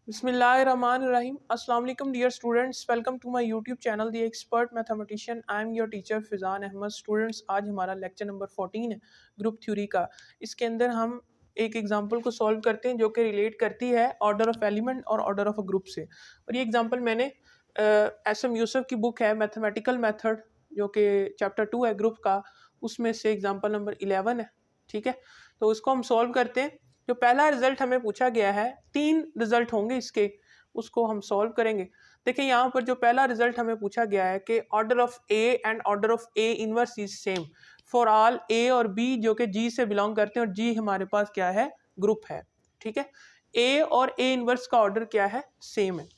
Bismillahirrahmanirrahim. Assalamu alaikum dear students. Welcome to my YouTube channel The Expert Mathematician. I am your teacher Fizan Ahmad. Students, आज हमारा lecture number 14 है group theory का. इसके अंदर हम एक एग्जांपल को सॉल्व करते हैं जो कि रिलेट करती है ऑर्डर ऑफ एलिमेंट और ऑर्डर ऑफ अ ग्रुप से. और ये एग्जांपल मैंने एस.एम. यूसुफ की बुक है मैथमेटिकल मेथड जो कि चैप्टर 2 है ग्रुप का, उसमें से एग्जांपल नंबर 11 है. ठीक है, तो उसको हम सॉल्व करते हैं. जो पहला रिजल्ट हमें पूछा गया है, 3 रिजल्ट होंगे इसके, उसको हम सॉल्व करेंगे. देखिए यहाँ पर जो पहला रिजल्ट हमें पूछा गया है कि order of A and order of A inverse is same for all A और बी जो कि जी से बिलोंग करते हैं और जी हमारे पास क्या है, ग्रुप है. ठीक है, ए और ए इनवर्स का ऑर्डर क्या है, सेम है.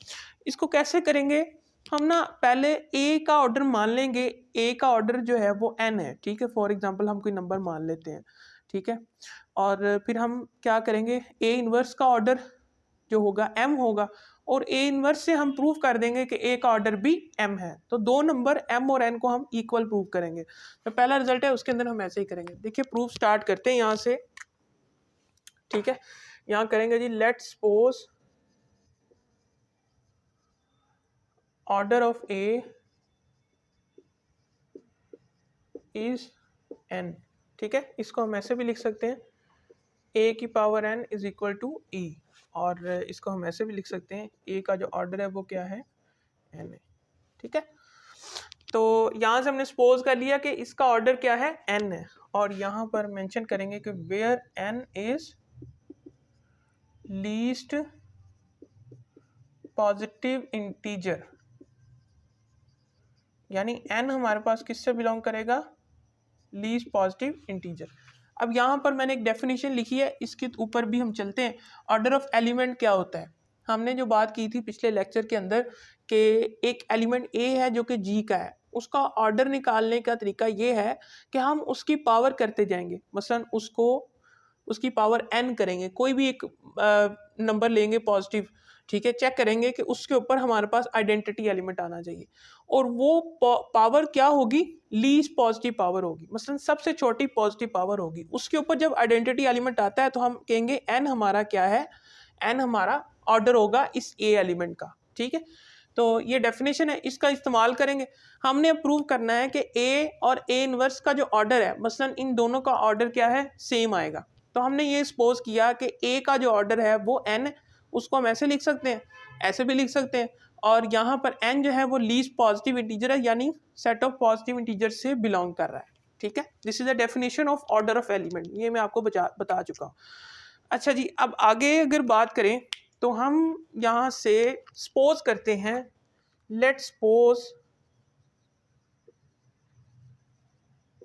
इसको कैसे करेंगे हम ना, पहले ए का ऑर्डर मान लेंगे. ए का ऑर्डर जो है वो एन है. ठीक है, फॉर एग्जांपल हम कोई नंबर मान लेते हैं. ठीक है, और फिर हम क्या करेंगे, ए इनवर्स का ऑर्डर जो होगा एम होगा और ए इनवर्स से हम प्रूव कर देंगे कि ए का ऑर्डर भी एम है. तो दो नंबर एम और एन को हम इक्वल प्रूव करेंगे. तो पहला रिजल्ट है उसके अंदर हम ऐसे ही करेंगे. देखिए प्रूफ स्टार्ट करते हैं यहाँ से. ठीक है, यहाँ करेंगे जी, let's suppose order of A is n. ठीक है, इसको हम ऐसे भी लिख सकते हैं, ए की power n is equal to e. और इसको हम ऐसे भी लिख सकते हैं, ए का जो ऑर्डर है वो क्या है, एन है. ठीक है, तो यहाँ से हमने सपोज कर लिया कि इसका ऑर्डर क्या है, एन है. और यहाँ पर मेंशन करेंगे कि where n is least positive integer, यानी एन हमारे पास किससे बिलोंग करेगा, लीस्ट पॉजिटिव इंटीजर. अब यहाँ पर मैंने एक डेफिनेशन लिखी है, इसके ऊपर भी हम चलते हैं. ऑर्डर ऑफ एलिमेंट क्या होता है, हमने जो बात की थी पिछले लेक्चर के अंदर कि एक एलिमेंट ए है जो कि जी का है, उसका ऑर्डर निकालने का तरीका ये है कि हम उसकी पावर करते जाएंगे. मसलन उसकी पावर एन करेंगे, कोई भी एक नंबर लेंगे पॉजिटिव. ठीक है, चेक करेंगे कि उसके ऊपर हमारे पास आइडेंटिटी एलिमेंट आना चाहिए और वो पावर क्या होगी, लीस्ट पॉजिटिव पावर होगी. मसलन सबसे छोटी पॉजिटिव पावर होगी, उसके ऊपर जब आइडेंटिटी एलिमेंट आता है तो हम कहेंगे एन हमारा क्या है, एन हमारा ऑर्डर होगा इस ए एलिमेंट का. ठीक है, तो ये डेफिनेशन है, इसका इस्तेमाल करेंगे. हमने प्रूव करना है कि ए और ए इनवर्स का जो ऑर्डर है, मसलन इन दोनों का ऑर्डर क्या है, सेम आएगा. तो हमने ये सपोज किया कि ए का जो ऑर्डर है वो एन, उसको हम ऐसे लिख सकते हैं, ऐसे भी लिख सकते हैं. और यहाँ पर एन जो है वो लीस्ट पॉजिटिव इंटीजर है, यानी सेट ऑफ पॉजिटिव इंटीजर से बिलोंग कर रहा है. ठीक है, this is the definition of order of element, ये मैं आपको बता चुका हूँ. अच्छा जी, अब आगे अगर बात करें तो हम यहाँ से सपोज करते हैं, let's suppose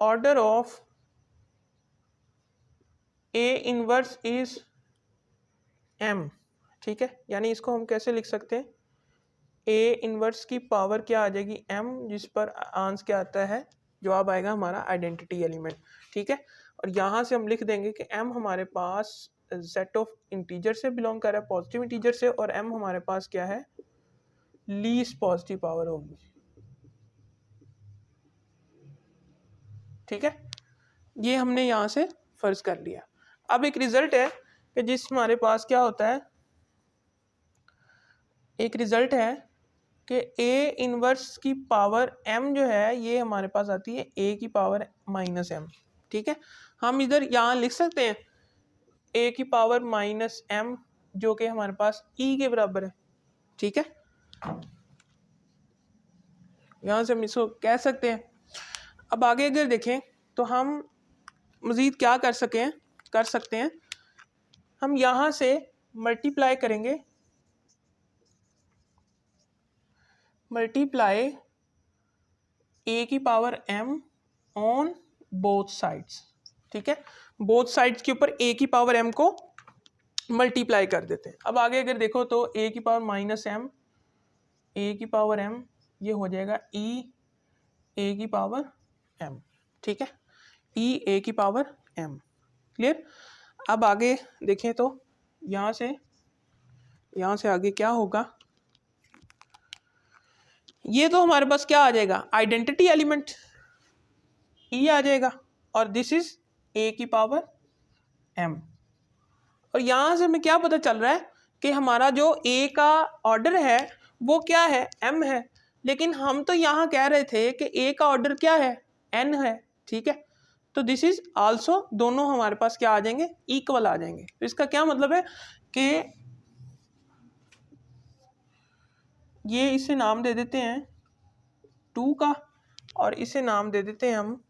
order of A inverse is M. ठीक है, यानी इसको हम कैसे लिख सकते हैं, ए इनवर्स की पावर क्या आ जाएगी, एम, जिस पर आंसर क्या आता है, जवाब आएगा हमारा आइडेंटिटी एलिमेंट. ठीक है, और यहाँ से हम लिख देंगे कि एम हमारे पास सेट ऑफ इंटीजर से बिलोंग कर रहा है, पॉजिटिव इंटीजर से, और एम हमारे पास क्या है, लीस्ट पॉजिटिव पावर होगी. ठीक है, ये हमने यहाँ से फर्ज कर लिया. अब एक रिजल्ट है कि जिस हमारे पास क्या होता है, एक रिजल्ट है कि ए इनवर्स की पावर एम जो है ये हमारे पास आती है ए की पावर माइनस एम. ठीक है, हम इधर यहाँ लिख सकते हैं ए की पावर माइनस एम जो कि हमारे पास ई के बराबर है. ठीक है, यहाँ से हम इसको कह सकते हैं. अब आगे अगर देखें तो हम मज़ीद क्या कर सकते हैं, हम यहाँ से मल्टीप्लाई करेंगे, मल्टीप्लाई ए की power M on both sides. ठीक है, बोथ साइड्स के ऊपर ए की पावर एम को मल्टीप्लाई कर देते हैं. अब आगे अगर देखो तो ए की पावर माइनस एम, ए की पावर एम, ये हो जाएगा ई ए की पावर एम. ठीक है, ई ए की पावर एम. क्लियर. अब आगे देखें तो यहाँ से आगे क्या होगा, ये तो हमारे पास क्या आ जाएगा, आइडेंटिटी एलिमेंट ई आ जाएगा, और दिस इज ए की पावर एम. और यहाँ से हमें क्या पता चल रहा है कि हमारा जो ए का ऑर्डर है वो क्या है, m है, लेकिन हम तो यहाँ कह रहे थे कि ए का ऑर्डर क्या है, n है, ठीक है। तो दिस इज आल्सो, दोनों हमारे पास क्या आ जाएंगे, इक्वल आ जाएंगे। तो इसका क्या मतलब है कि ये इसे नाम दे देते हैं 2 का और इसे नाम दे देते हैं हम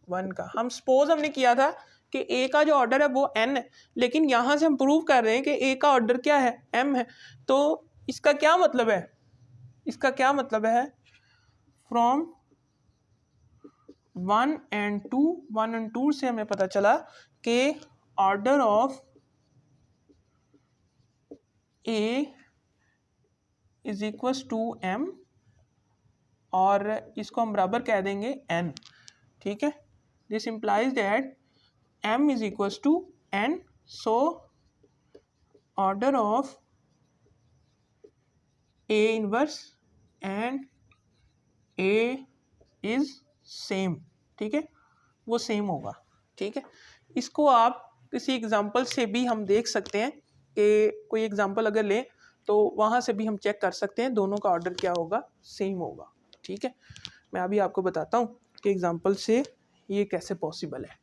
1 का। हम सपोज हमने किया था कि ए का जो ऑर्डर है वो n है, लेकिन यहाँ से हम प्रूव कर रहे हैं कि ए का ऑर्डर क्या है, m है। तो इसका क्या मतलब है, इसका क्या मतलब है, फ्रॉम 1 and 2 से हमें पता चला कि order of A is equals to m और इसको हम बराबर कह देंगे n, ठीक है। This implies that m is equals to n, so order of a inverse and a is same, ठीक है, वो सेम होगा, ठीक है। इसको आप किसी एग्जांपल से भी हम देख सकते हैं कि कोई एग्जांपल अगर लें तो वहाँ से भी हम चेक कर सकते हैं दोनों का ऑर्डर क्या होगा, सेम होगा, ठीक है। मैं अभी आपको बताता हूँ कि एग्जांपल से ये कैसे पॉसिबल है।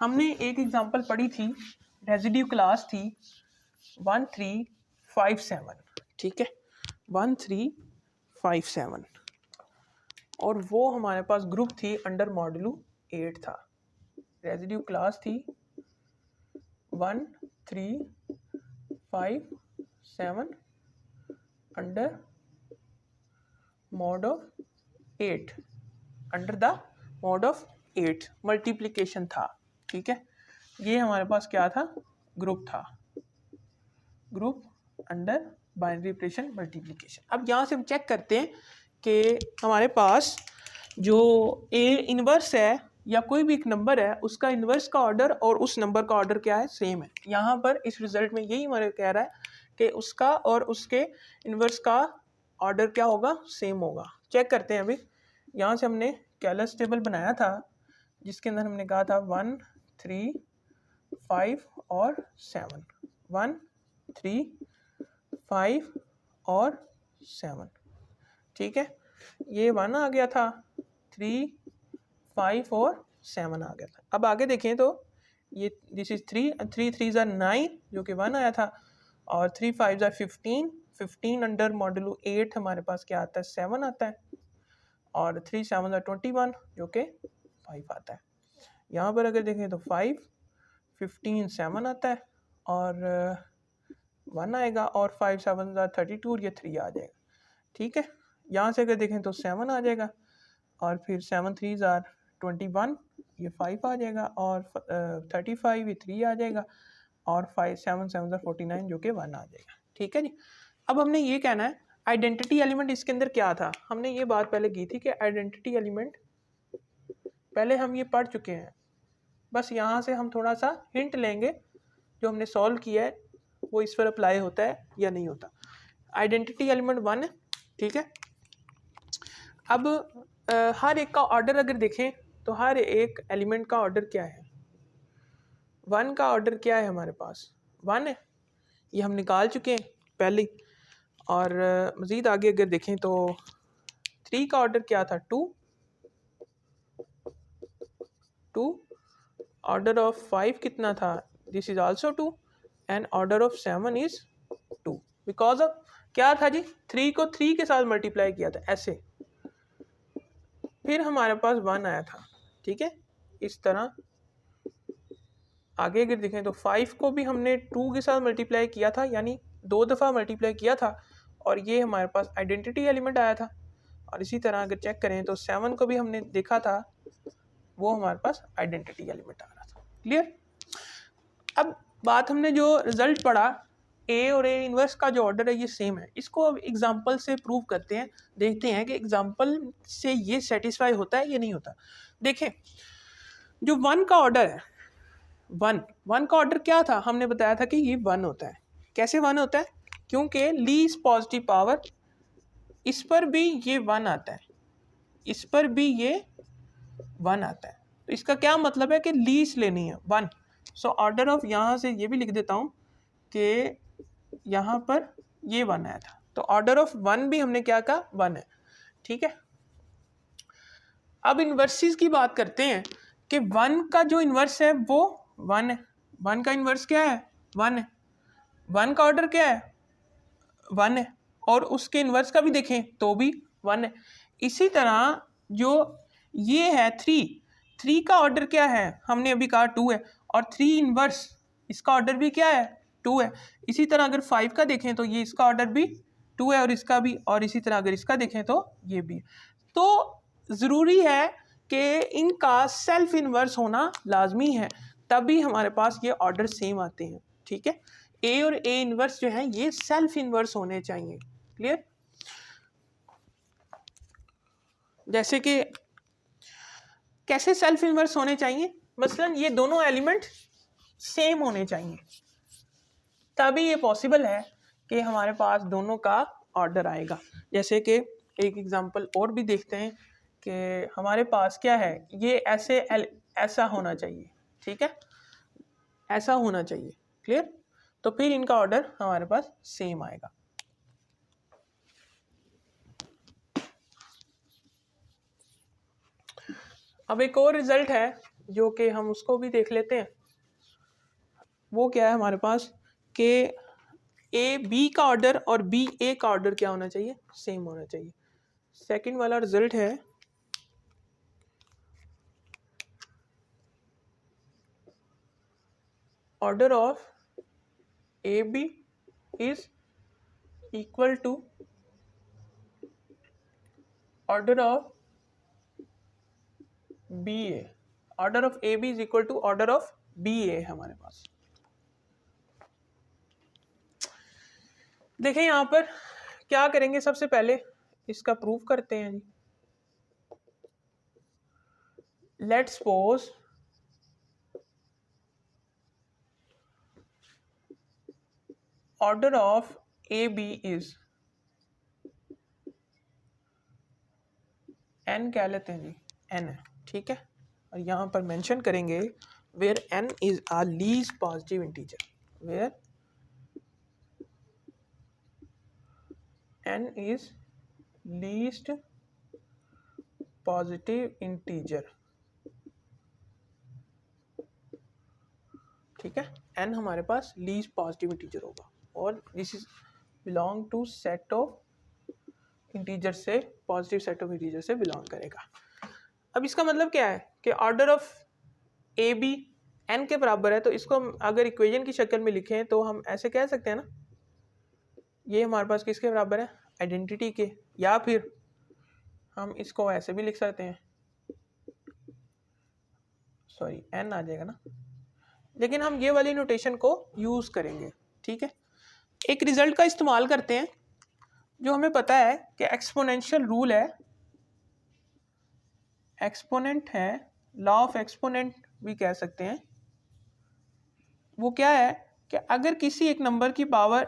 हमने एक एग्जांपल पढ़ी थी, रेजिड्यू क्लास थी 1357, ठीक है, 1357, और वो हमारे पास ग्रुप थी अंडर मॉड्यूलो 8 था। रेजिड्यू क्लास थी 1357 under mod of 8, under the mod of 8 multiplication था, ठीक है। ये हमारे पास क्या था, ग्रुप था, group under binary operation multiplication. अब यहाँ से हम चेक करते हैं कि हमारे पास जो ए इनवर्स है या कोई भी एक नंबर है उसका इनवर्स का ऑर्डर और उस नंबर का ऑर्डर क्या है, सेम है। यहाँ पर इस रिजल्ट में यही हमारे कह रहा है कि उसका और उसके इनवर्स का ऑर्डर क्या होगा, सेम होगा। चेक करते हैं। अभी यहाँ से हमने कैलस टेबल बनाया था जिसके अंदर हमने कहा था 1 3 5 और 7, 1 3 5 और 7, ठीक है। ये 1 आ गया था, 3 5 और 7 आ गया था। अब आगे देखें तो ये दिस इज 3 3 ज़ा 9 जो कि 1 आया था, और 3 5 ज़ा 15 15 अंडर मॉड्यूलो 8 हमारे पास क्या आता है, 7 आता है, और 3 7 ज़ा 21 जो कि 5 आता है। यहाँ पर अगर देखें तो 5 15 7 आता है और 1 आएगा, और 5 7 ज़ा 32 और ये 3 आ जाएगा, ठीक है। यहाँ से अगर देखें तो 7 आ जाएगा, और फिर 7 3 ज़ा 21 ये 5 आ जाएगा, और 35 ये 3 आ जाएगा, और 5 7 7 ज़ा 49 जो कि 1 आ जाएगा, ठीक है जी। अब हमने ये कहना है आइडेंटिटी एलिमेंट इसके अंदर क्या था। हमने ये बात पहले की थी कि आइडेंटिटी एलिमेंट पहले हम ये पढ़ चुके हैं, बस यहाँ से हम थोड़ा सा हिंट लेंगे जो हमने सॉल्व किया है वो इस पर अप्लाई होता है या नहीं होता। आइडेंटिटी एलिमेंट 1 है, ठीक है। अब हर एक का ऑर्डर अगर देखें तो हर एक एलिमेंट का ऑर्डर क्या है, 1 का ऑर्डर क्या है हमारे पास, 1 है, ये हम निकाल चुके हैं पहले। और मज़ीद आगे अगर देखें तो 3 का ऑर्डर क्या था, 2, ऑर्डर ऑफ 5 कितना था, this is also 2, and order of 7 is 2, because of क्या था जी, 3 को 3 के साथ मल्टीप्लाई किया था ऐसे, फिर हमारे पास 1 आया था, ठीक है। इस तरह आगे अगर देखें तो 5 को भी हमने 2 के साथ मल्टीप्लाई किया था, यानी 2 दफ़ा मल्टीप्लाई किया था, और ये हमारे पास आइडेंटिटी एलिमेंट आया था। और इसी तरह अगर चेक करें तो 7 को भी हमने देखा था, वो हमारे पास आइडेंटिटी एलिमेंट आ रहा था। क्लियर। अब बात हमने जो रिजल्ट पढ़ा, ए और ए इनवर्स का जो ऑर्डर है ये सेम है, इसको अब एग्जांपल से प्रूव करते हैं, देखते हैं कि एग्जांपल से ये सेटिस्फाई होता है या नहीं होता। देखें जो 1 का ऑर्डर है, 1 का ऑर्डर क्या था, हमने बताया था कि ये 1 होता है। कैसे 1 होता है, क्योंकि लीस्ट पॉजिटिव पावर इस पर भी ये 1 आता है, इस पर भी ये 1 आता है। तो इसका क्या मतलब है कि लीस्ट लेनी है 1। सो ऑर्डर ऑफ, यहाँ से ये भी लिख देता हूँ कि यहाँ पर ये 1 आया था, तो ऑर्डर ऑफ 1 भी हमने क्या कहा 1 है। ठीक है, अब इन्वर्सिस की बात करते हैं कि 1 का जो इन्वर्स है वो 1 है। 1 का इन्वर्स क्या है 1 है, 1 का ऑर्डर क्या है 1 है, और उसके इन्वर्स का भी देखें तो भी 1 है। इसी तरह जो ये है 3 का ऑर्डर क्या है, हमने अभी कहा 2 है, और 3 इन्वर्स इसका ऑर्डर भी क्या है 2 है। इसी तरह अगर 5 का देखें तो ये इसका ऑर्डर भी 2 है और इसका भी, और इसी तरह अगर इसका देखें तो ये भी। तो ज़रूरी है कि इनका सेल्फ इन्वर्स होना लाजमी है, तभी हमारे पास ये ऑर्डर सेम आते हैं। ठीक है, ए और ए इन्वर्स जो है ये सेल्फ इन्वर्स होने चाहिए। क्लियर? जैसे कि कैसे सेल्फ इन्वर्स होने चाहिए, मसलन ये दोनों एलिमेंट सेम होने चाहिए, तभी ये पॉसिबल है कि हमारे पास दोनों का ऑर्डर आएगा। जैसे कि एक एग्जांपल और भी देखते हैं कि हमारे पास क्या है, ये ऐसा होना चाहिए। ठीक है, ऐसा होना चाहिए। क्लियर? तो फिर इनका ऑर्डर हमारे पास सेम आएगा। अब एक और रिजल्ट है जो कि हम उसको भी देख लेते हैं। वो क्या है हमारे पास कि ए बी का ऑर्डर और बी ए का ऑर्डर क्या होना चाहिए, सेम होना चाहिए। सेकंड वाला रिजल्ट है order of A B is equal to order of B A. Order of A B is equal to order of B A हमारे पास। देखें यहां पर क्या करेंगे, सबसे पहले इसका प्रूफ करते हैं जी। Let's suppose order of A B is n, कह लेते हैं जी n है। ठीक है, और यहां पर मेंशन करेंगे where n is a least positive integer, where n is least positive integer। ठीक है, n हमारे पास लीस्ट पॉजिटिव इंटीजर होगा, और this is belong to set of integer से, पॉजिटिव सेट ऑफ इंटीजर से बिलोंग करेगा। अब इसका मतलब क्या है कि order of A B n के बराबर है, तो इसको हम अगर इक्वेशन की शक्ल में लिखें तो हम ऐसे कह सकते हैं ना, ये हमारे पास किसके बराबर है, आइडेंटिटी के, या फिर हम इसको ऐसे भी लिख सकते हैं, सॉरी n आ जाएगा ना, लेकिन हम ये वाली नोटेशन को यूज़ करेंगे। ठीक है, एक रिजल्ट का इस्तेमाल करते हैं जो हमें पता है कि एक्सपोनेंशियल रूल है, एक्सपोनेंट है, लॉ ऑफ एक्सपोनेंट भी कह सकते हैं। वो क्या है कि अगर किसी एक नंबर की पावर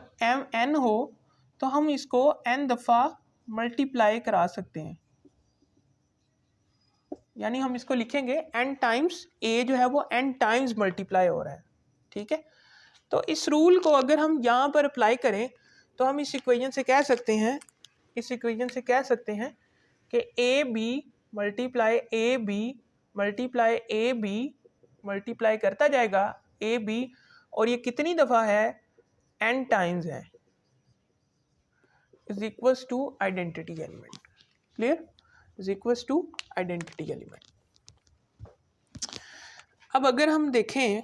n हो तो हम इसको n दफ़ा मल्टीप्लाई करा सकते हैं, यानी हम इसको लिखेंगे n टाइम्स a जो है वो n टाइम्स मल्टीप्लाई हो रहा है। ठीक है, तो इस रूल को अगर हम यहाँ पर अप्लाई करें तो हम इस इक्वेशन से कह सकते हैं, इस इक्वेशन से कह सकते हैं कि A B multiply A B multiply A B multiply करता जाएगा ए बी, और ये कितनी दफ़ा है n टाइम्स है, is equals to identity element. Clear? Is equals to identity element. अब अगर हम देखें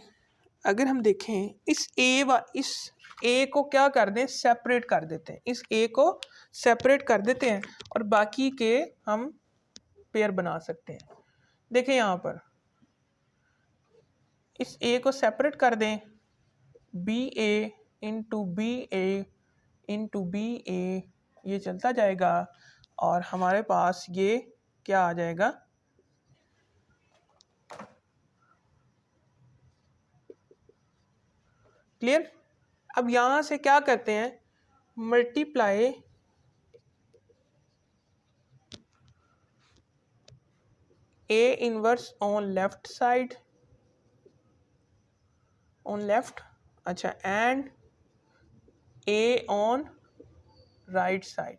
इस ए को क्या कर दें, सेपरेट कर देते हैं, इस ए को सेपरेट कर देते हैं और बाकी के हम पेयर बना सकते हैं। देखें यहाँ पर इस ए को सेपरेट कर दें, बी ए इंटू बी ए इंटू बी ए, ये चलता जाएगा और हमारे पास ये क्या आ जाएगा, क्लियर? अब यहाँ से क्या करते हैं, multiply A inverse on left side, on left, अच्छा, and A on right side,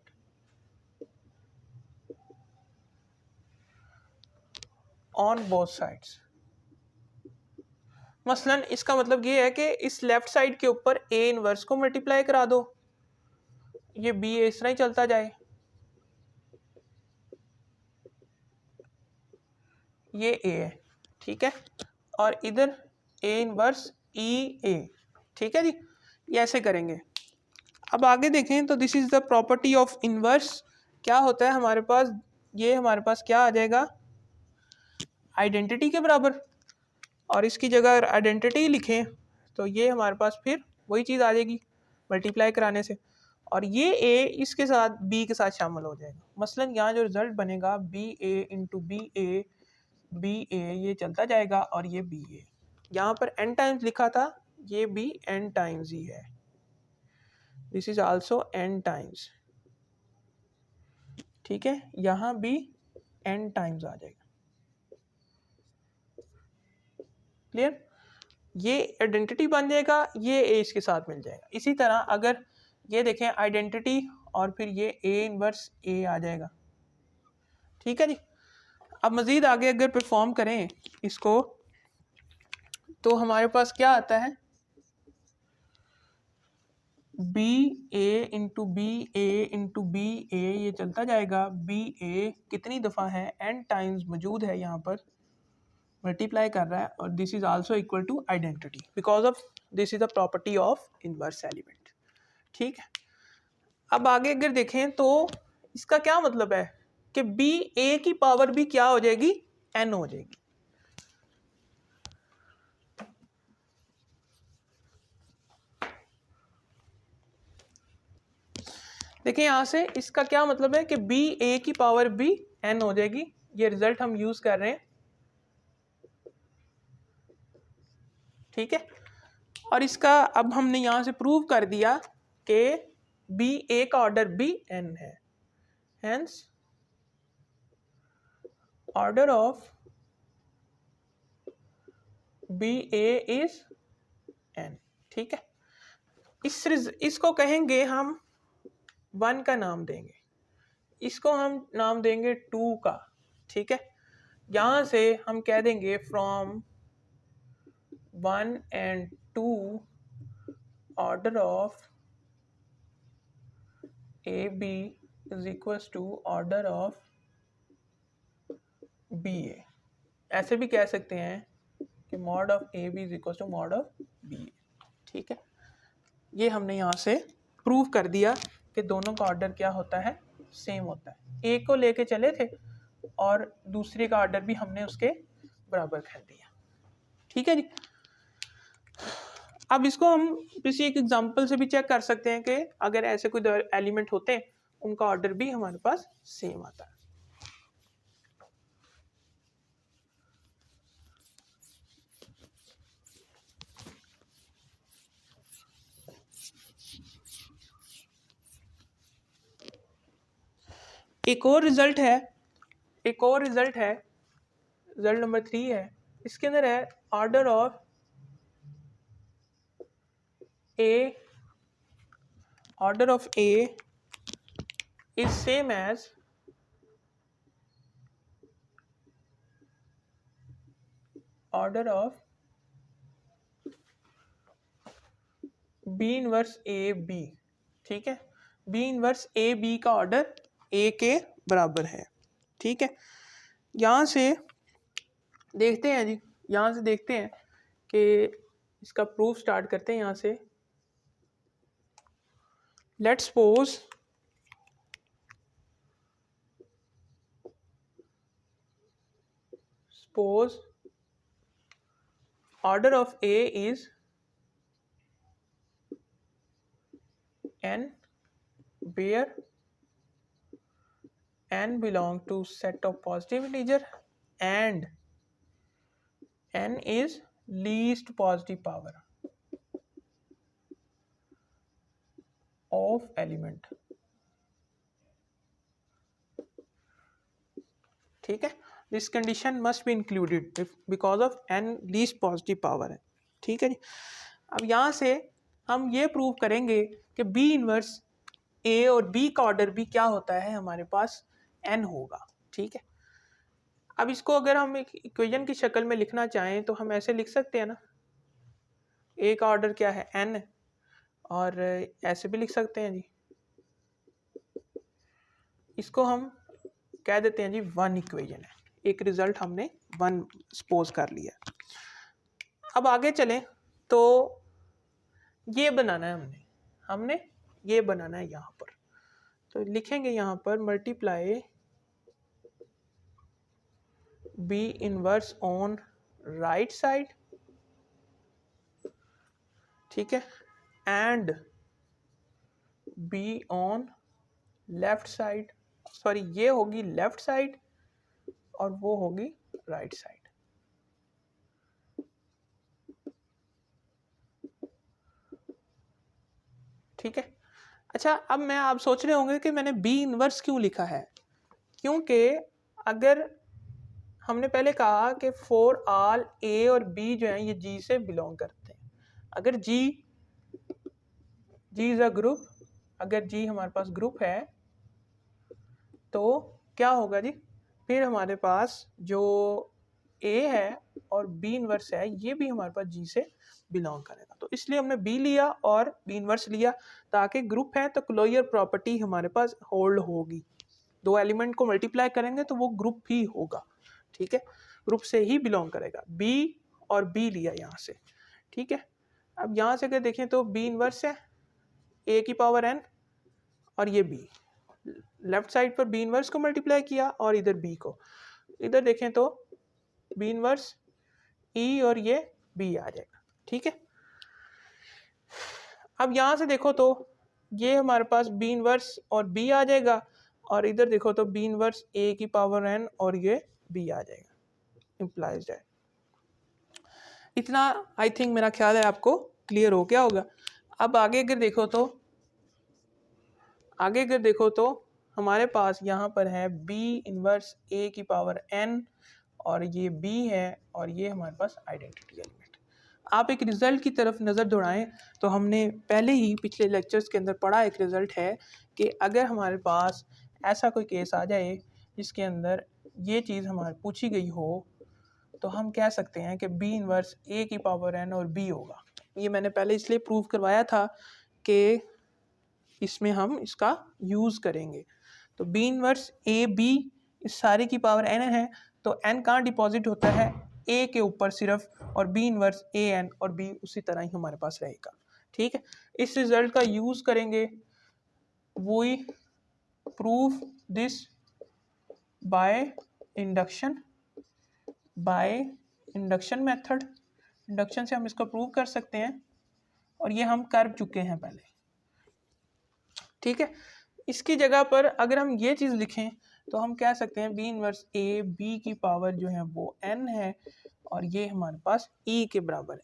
on both sides. मसलन इसका मतलब ये है कि इस लेफ्ट साइड के ऊपर A इनवर्स को मल्टीप्लाई करा दो, ये B इस तरह ही चलता जाए, ये A है, ठीक है, और इधर A इनवर्स EA, ठीक है जी, ये ऐसे करेंगे। अब आगे देखें तो this is the property of inverse. क्या होता है हमारे पास, ये हमारे पास क्या आ जाएगा, आइडेंटिटी के बराबर, और इसकी जगह अगर आइडेंटिटी लिखें तो ये हमारे पास फिर वही चीज़ आ जाएगी मल्टीप्लाई कराने से, और ये A इसके साथ B के साथ शामिल हो जाएगा। मसलन यहाँ जो रिजल्ट बनेगा BA इंटू BA, ये चलता जाएगा, और ये BA यहाँ पर n टाइम्स लिखा था, ये भी n टाइम्स ही है, this is also n times, ठीक है, यहाँ भी n टाइम्स आ जाएगा। क्लियर, ये आइडेंटिटी बन जाएगा, ये A इसके साथ मिल जाएगा। इसी तरह अगर ये देखें आइडेंटिटी और फिर ये A इनवर्स A आ जाएगा, ठीक है जी। अब मज़ीद आगे अगर परफॉर्म करें इसको तो हमारे पास क्या आता है, BA इंटू BA, ये चलता जाएगा, BA कितनी दफ़ा है, n टाइम्स मौजूद है यहाँ पर, मल्टीप्लाई कर रहा है, और this is also equal to identity because of this is the property of inverse element, ठीक है। अब आगे अगर देखें तो इसका क्या मतलब है कि BA की पावर भी क्या हो जाएगी, n हो जाएगी। देखिए यहाँ से इसका क्या मतलब है कि BA की पावर भी n हो जाएगी, ये रिजल्ट हम यूज कर रहे हैं, ठीक है। और इसका अब हमने यहाँ से प्रूव कर दिया कि BA का ऑर्डर भी n है, hence order of BA is n, ठीक है। इसको कहेंगे हम 1 का नाम देंगे, इसको हम नाम देंगे 2 का, ठीक है। यहाँ से हम कह देंगे from 1 and 2 order of AB is equals to order of BA। ऐसे भी कह सकते हैं कि mod of AB is equals to mod of BA, ठीक है। ये हमने यहाँ से प्रूव कर दिया कि दोनों का ऑर्डर क्या होता है, सेम होता है। एक को लेके चले थे और दूसरे का ऑर्डर भी हमने उसके बराबर कर दिया, ठीक है जी। अब इसको हम किसी एक एग्जांपल से भी चेक कर सकते हैं कि अगर ऐसे कोई एलिमेंट होते हैं उनका ऑर्डर भी हमारे पास सेम आता है। एक और रिजल्ट है, रिजल्ट नंबर 3 है, इसके अंदर है order of A is same as order of B inverse AB, ठीक है। B इनवर्स AB का ऑर्डर A के बराबर है, ठीक है। यहाँ से देखते हैं जी, यहाँ से देखते हैं कि इसका प्रूफ स्टार्ट करते हैं। यहाँ से let's suppose order of A is n where n belong to set of positive integer and n is least positive power of element, ठीक है। This condition must be included because of n least positive power है। ठीक है जी। अब यहाँ से हम ये प्रूव करेंगे कि बी इनवर्स ए और बी का ऑर्डर भी क्या होता है, हमारे पास n होगा। ठीक है। अब इसको अगर हम एक इक्वेशन की शक्ल में लिखना चाहें तो हम ऐसे लिख सकते हैं ना, ए का ऑर्डर क्या है n, और ऐसे भी लिख सकते हैं जी, इसको हम कह देते हैं जी 1 इक्वेशन है, एक रिजल्ट हमने 1 सपोज कर लिया। अब आगे चलें तो ये बनाना है हमने ये बनाना है यहाँ पर, तो लिखेंगे यहाँ पर multiply B inverse on right side, ठीक है, and B on left side, sorry ये होगी लेफ्ट साइड और वो होगी राइट साइड। ठीक है। अच्छा, अब मैं आप सोच रहे होंगे कि मैंने बी इनवर्स क्यों लिखा है, क्योंकि अगर हमने पहले कहा कि फॉर ऑल ए और बी जो है ये जी से बिलोंग करते हैं, अगर जी इज अ ग्रुप, अगर जी हमारे पास ग्रुप है तो क्या होगा जी, फिर हमारे पास जो ए है और बी इनवर्स है ये भी हमारे पास जी से बिलोंग करेगा। तो इसलिए हमने बी लिया और बी इनवर्स लिया, ताकि ग्रुप है तो क्लोजर प्रॉपर्टी हमारे पास होल्ड होगी, दो एलिमेंट को मल्टीप्लाई करेंगे तो वो ग्रुप ही होगा। ठीक है, ग्रुप से ही बिलोंग करेगा। बी और बी लिया यहाँ से। ठीक है। अब यहाँ से अगर देखें तो बी इनवर्स है ए की पावर n और ये बी, लेफ्ट साइड पर बी इनवर्स को मल्टीप्लाई किया और इधर बी को, इधर देखें तो बी इनवर्स ई और ये बी आ जाएगा। ठीक है। अब यहाँ से देखो तो ये हमारे पास बी इनवर्स और बी आ जाएगा, और इधर देखो तो बी इनवर्स ए की पावर n और ये बी आ जाएगा, इम्प्लाइज है। इतना आई थिंक मेरा ख्याल है आपको क्लियर हो गया होगा। अब आगे अगर देखो तो हमारे पास यहाँ पर है बी इनवर्स ए की पावर n और ये b है और ये हमारे पास आइडेंटिटी एलिमेंट। आप एक रिजल्ट की तरफ नज़र दौड़ाएं तो हमने पहले ही पिछले लेक्चर्स के अंदर पढ़ा एक रिजल्ट है कि अगर हमारे पास ऐसा कोई केस आ जाए जिसके अंदर ये चीज़ हमारे पूछी गई हो तो हम कह सकते हैं कि b इनवर्स a की पावर n और b होगा। ये मैंने पहले इसलिए प्रूव करवाया था कि इसमें हम इसका यूज़ करेंगे। तो b इनवर्स a b इस सारे की पावर n है, तो n कहाँ डिपॉजिट होता है a के ऊपर सिर्फ, और b इनवर्स a n और b उसी तरह ही हमारे पास रहेगा। ठीक है। इस रिजल्ट का यूज़ करेंगे, we prove this by induction method. Induction से हम इसको प्रूव कर सकते हैं और ये हम कर चुके हैं पहले। ठीक है। इसकी जगह पर अगर हम ये चीज़ लिखें तो हम कह सकते हैं बी इनवर्स ए बी की पावर जो है वो n है और ये हमारे पास e के बराबर है।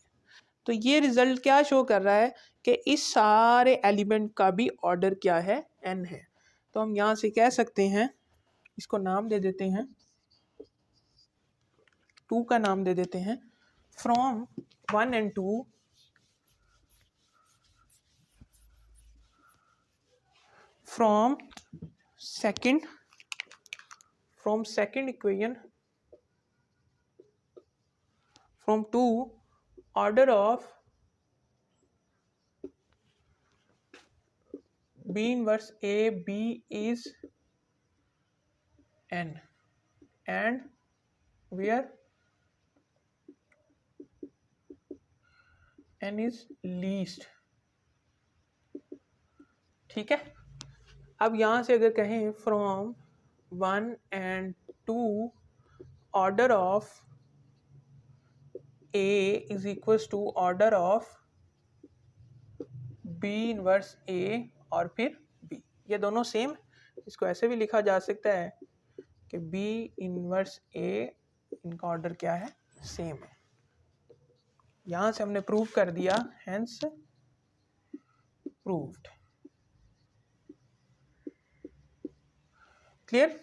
तो ये रिजल्ट क्या शो कर रहा है कि इस सारे एलिमेंट का भी ऑर्डर क्या है, n है। तो हम यहाँ से कह सकते हैं, इसको नाम दे देते हैं, 2 का नाम दे देते हैं, from 1 and 2 from second equation from 2 order of b inverse a b is n and where n is least। ठीक है। अब यहाँ से अगर कहें from 1 and 2 order of a is equals to order of b inverse a और फिर b, ये दोनों सेम, इसको ऐसे भी लिखा जा सकता है कि b इनवर्स a, इनका ऑर्डर क्या है, सेम है। यहाँ से हमने प्रूव कर दिया, हेंस प्रूव्ड। क्लियर।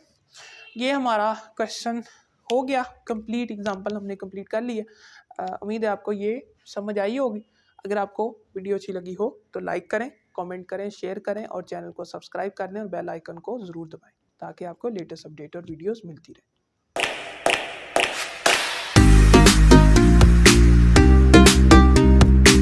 ये हमारा क्वेश्चन हो गया कंप्लीट, एग्जांपल हमने कंप्लीट कर लिया। उम्मीद है आपको ये समझ आई होगी। अगर आपको वीडियो अच्छी लगी हो तो लाइक करें, कमेंट करें, शेयर करें और चैनल को सब्सक्राइब कर लें और बेल आइकन को ज़रूर दबाएं ताकि आपको लेटेस्ट अपडेट और वीडियोस मिलती रहे।